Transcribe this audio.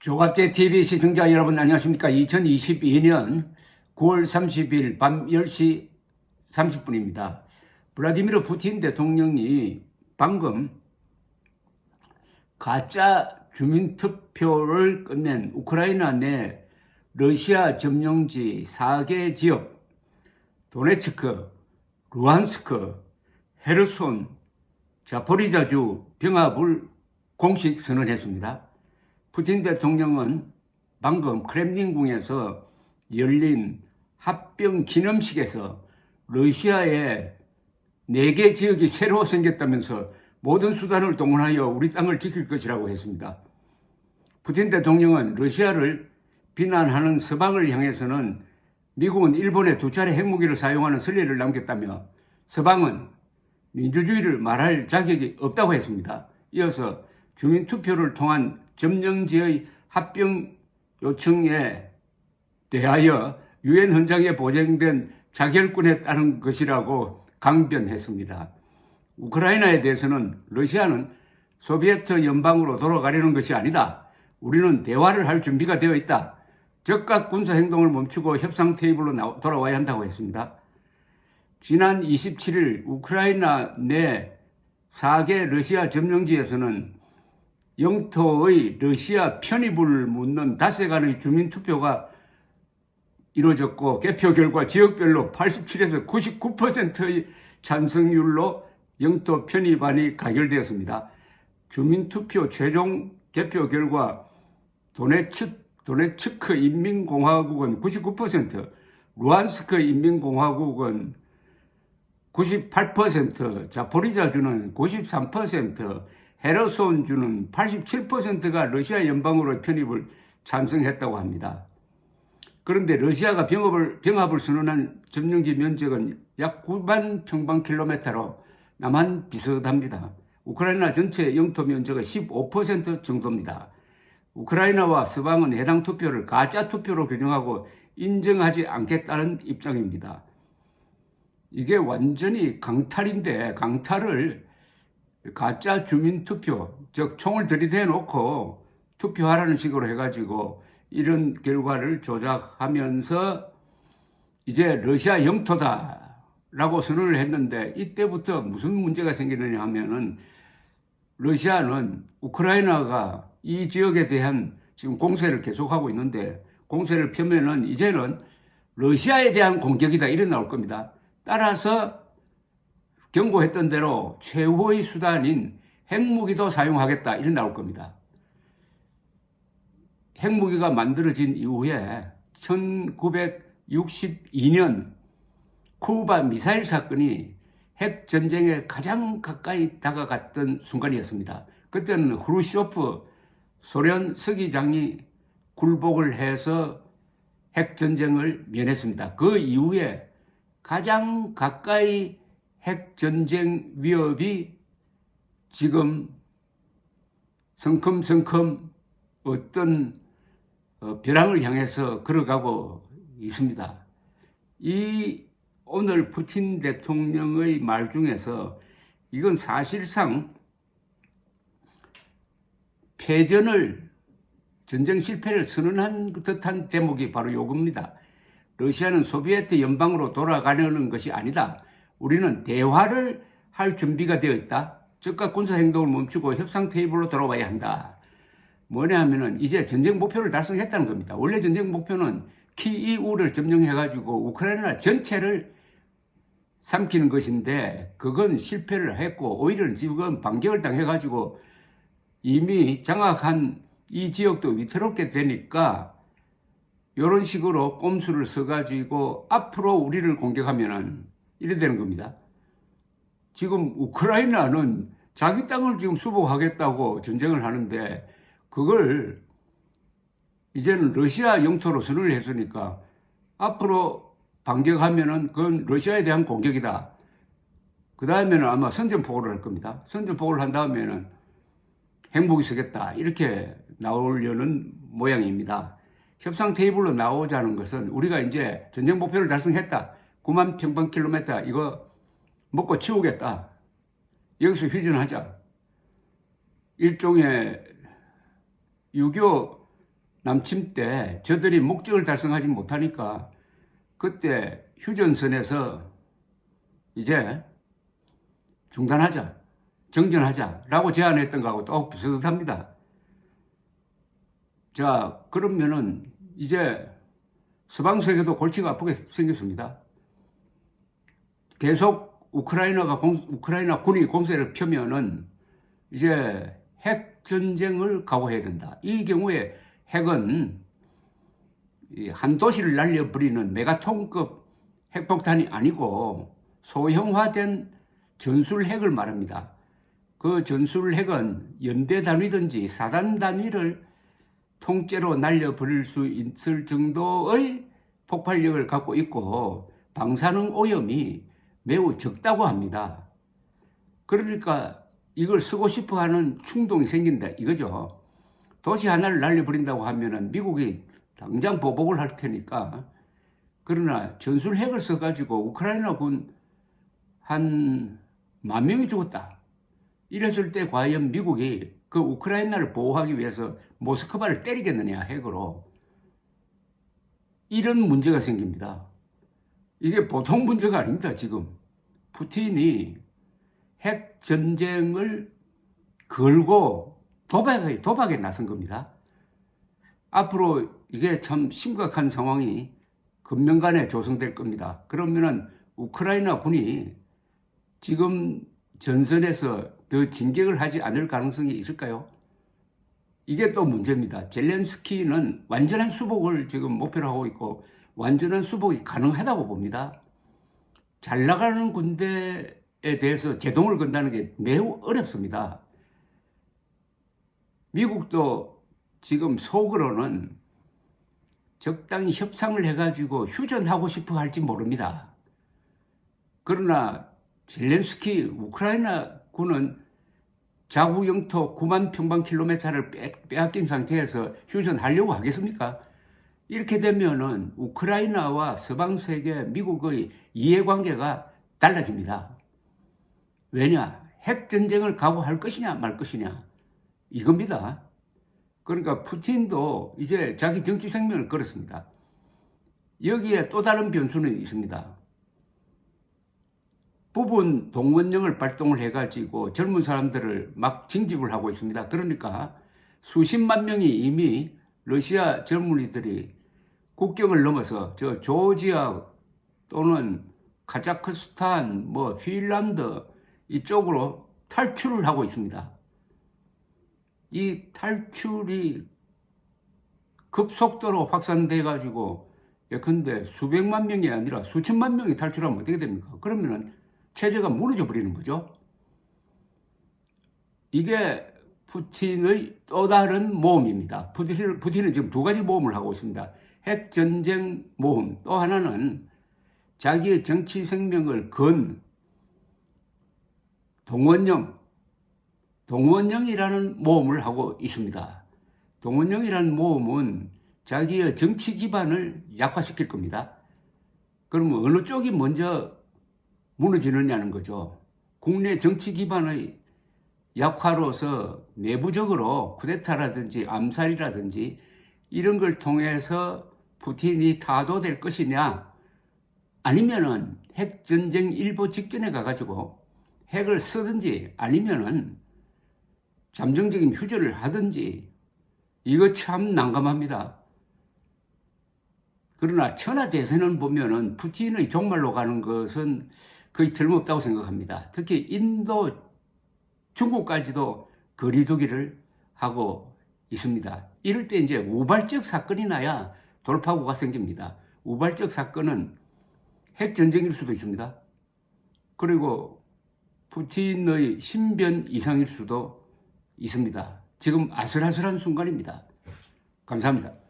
조갑제 TV 시청자 여러분 안녕하십니까? 2022년 9월 30일 밤 10시 30분입니다. 블라디미르 푸틴 대통령이 방금 가짜 주민투표를 끝낸 우크라이나 내 러시아 점령지 4개 지역 도네츠크, 루한스크, 헤르손, 자포리자주 병합을 공식 선언했습니다. 푸틴 대통령은 방금 크렘린궁에서 열린 합병 기념식에서 러시아의 4개 지역이 새로 생겼다면서 모든 수단을 동원하여 우리 땅을 지킬 것이라고 했습니다. 푸틴 대통령은 러시아를 비난하는 서방을 향해서는 미국은 일본에 2차례 핵무기를 사용하는 선례를 남겼다며 서방은 민주주의를 말할 자격이 없다고 했습니다. 이어서 주민투표를 통한 점령지의 합병 요청에 대하여 유엔 헌장에 보장된 자결권에 따른 것이라고 강변했습니다. 우크라이나에 대해서는 러시아는 소비에트 연방으로 돌아가려는 것이 아니다. 우리는 대화를 할 준비가 되어 있다. 즉각 군사 행동을 멈추고 협상 테이블로 돌아와야 한다고 했습니다. 지난 27일 우크라이나 내 4개 러시아 점령지에서는 영토의 러시아 편입을 묻는 닷새간의 주민투표가 이루어졌고 개표 결과 지역별로 87에서 99%의 찬성률로 영토 편입안이 가결되었습니다. 주민투표 최종 개표 결과 도네츠크 인민공화국은 99%, 루한스크 인민공화국은 98%, 자포리자주는 93%, 헤르손주는 87%가 러시아 연방으로 편입을 찬성했다고 합니다. 그런데 러시아가 병합을 선언한 점령지 면적은 약 9만 평방킬로미터로 남한 비슷합니다. 우크라이나 전체 영토 면적의 15% 정도입니다. 우크라이나와 서방은 해당 투표를 가짜 투표로 규정하고 인정하지 않겠다는 입장입니다. 이게 완전히 강탈인데 강탈을 가짜 주민투표, 즉 총을 들이대 놓고 투표하라는 식으로 해가지고 이런 결과를 조작하면서 이제 러시아 영토다라고 선언을 했는데 이때부터 무슨 문제가 생기느냐 하면은 러시아는 우크라이나가 이 지역에 대한 지금 공세를 계속하고 있는데 공세를 펴면은 이제는 러시아에 대한 공격이다 이래 나올 겁니다. 따라서 경고했던 대로 최후의 수단인 핵무기도 사용하겠다 이래 나올 겁니다. 핵무기가 만들어진 이후에 1962년 쿠바 미사일 사건이 핵전쟁에 가장 가까이 다가갔던 순간이었습니다. 그때는 후르쇼프 소련 서기장이 굴복을 해서 핵전쟁을 면했습니다. 그 이후에 가장 가까이 핵전쟁 위협이 지금 성큼성큼 어떤 벼랑을 향해서 걸어가고 있습니다. 이 오늘 푸틴 대통령의 말 중에서 이건 사실상 전쟁 실패를 선언한 듯한 제목이 바로 요겁니다. 러시아는 소비에트 연방으로 돌아가려는 것이 아니다. 우리는 대화를 할 준비가 되어 있다. 즉각 군사 행동을 멈추고 협상 테이블로 돌아와야 한다. 뭐냐 하면은 이제 전쟁 목표를 달성했다는 겁니다. 원래 전쟁 목표는 키이우를 점령해가지고 우크라이나 전체를 삼키는 것인데 그건 실패를 했고 오히려 지금 반격을 당해가지고 이미 장악한 이 지역도 위태롭게 되니까 이런 식으로 꼼수를 써가지고 앞으로 우리를 공격하면은 이래 되는 겁니다. 지금 우크라이나는 자기 땅을 지금 수복하겠다고 전쟁을 하는데 그걸 이제는 러시아 영토로 선언을 했으니까 앞으로 반격하면은 그건 러시아에 대한 공격이다. 그 다음에는 아마 선전포고를 할 겁니다. 선전포고를 한 다음에는 핵무기 쓰겠다. 이렇게 나오려는 모양입니다. 협상 테이블로 나오자는 것은 우리가 이제 전쟁 목표를 달성했다. 9만 평방킬로미터 이거 먹고 치우겠다. 여기서 휴전하자. 일종의 유교 남침 때 저들이 목적을 달성하지 못하니까 그때 휴전선에서 이제 중단하자, 정전하자라고 제안했던 거하고 또 비슷합니다. 자, 그러면은 이제 서방세계도 골치가 아프게 생겼습니다. 계속 우크라이나 군이 공세를 펴면은 이제 핵 전쟁을 각오해야 된다. 이 경우에 핵은 한 도시를 날려버리는 메가톤급 핵폭탄이 아니고 소형화된 전술 핵을 말합니다. 그 전술 핵은 연대 단위든지 사단 단위를 통째로 날려버릴 수 있을 정도의 폭발력을 갖고 있고 방사능 오염이 매우 적다고 합니다. 그러니까 이걸 쓰고 싶어 하는 충동이 생긴다 이거죠. 도시 하나를 날려버린다고 하면은 미국이 당장 보복을 할 테니까. 그러나 전술 핵을 써가지고 우크라이나 군 한 10,000명이 죽었다. 이랬을 때 과연 미국이 그 우크라이나를 보호하기 위해서 모스크바를 때리겠느냐 핵으로. 이런 문제가 생깁니다. 이게 보통 문제가 아닙니다. 지금 푸틴이 핵 전쟁을 걸고 도박에 나선 겁니다. 앞으로 이게 참 심각한 상황이 금년간에 조성될 겁니다. 그러면은 우크라이나 군이 지금 전선에서 더 진격을 하지 않을 가능성이 있을까요? 이게 또 문제입니다. 젤렌스키는 완전한 수복을 지금 목표로 하고 있고 완전한 수복이 가능하다고 봅니다. 잘 나가는 군대에 대해서 제동을 건다는 게 매우 어렵습니다. 미국도 지금 속으로는 적당히 협상을 해가지고 휴전하고 싶어 할지 모릅니다. 그러나 젤렌스키 우크라이나 군은 자국 영토 9만 평방킬로미터를 빼앗긴 상태에서 휴전하려고 하겠습니까? 이렇게 되면은 우크라이나와 서방세계, 미국의 이해관계가 달라집니다. 왜냐? 핵전쟁을 각오할 것이냐 말 것이냐 이겁니다. 그러니까 푸틴도 이제 자기 정치 생명을 걸었습니다. 여기에 또 다른 변수는 있습니다. 부분 동원령을 발동을 해가지고 젊은 사람들을 막 징집을 하고 있습니다. 그러니까 수십만 명이 이미 러시아 젊은이들이 국경을 넘어서 저 조지아 또는 카자흐스탄, 핀란드 이쪽으로 탈출을 하고 있습니다. 이 탈출이 급속도로 확산돼 가지고 예컨대 수백만 명이 아니라 수천만 명이 탈출하면 어떻게 됩니까? 그러면은 체제가 무너져 버리는 거죠. 이게 푸틴의 또 다른 모험입니다. 푸틴은 지금 두 가지 모험을 하고 있습니다. 핵전쟁 모험, 또 하나는 자기의 정치 생명을 건 동원령이라는 모험을 하고 있습니다. 동원령이라는 모험은 자기의 정치 기반을 약화시킬 겁니다. 그러면 어느 쪽이 먼저 무너지느냐는 거죠. 국내 정치 기반의 약화로서 내부적으로 쿠데타라든지 암살이라든지 이런 걸 통해서 푸틴이 타도될 것이냐, 아니면은 핵전쟁 일보 직전에 가가지고 핵을 쓰든지 아니면은 잠정적인 휴전을 하든지, 이거 참 난감합니다. 그러나 천하대세는 보면은 푸틴의 종말로 가는 것은 거의 틀림없다고 생각합니다. 특히 인도, 중국까지도 거리두기를 하고 있습니다. 이럴 때 이제 우발적 사건이 나야 돌파구가 생깁니다. 우발적 사건은 핵전쟁일 수도 있습니다. 그리고 푸틴의 신변 이상일 수도 있습니다. 지금 아슬아슬한 순간입니다. 감사합니다.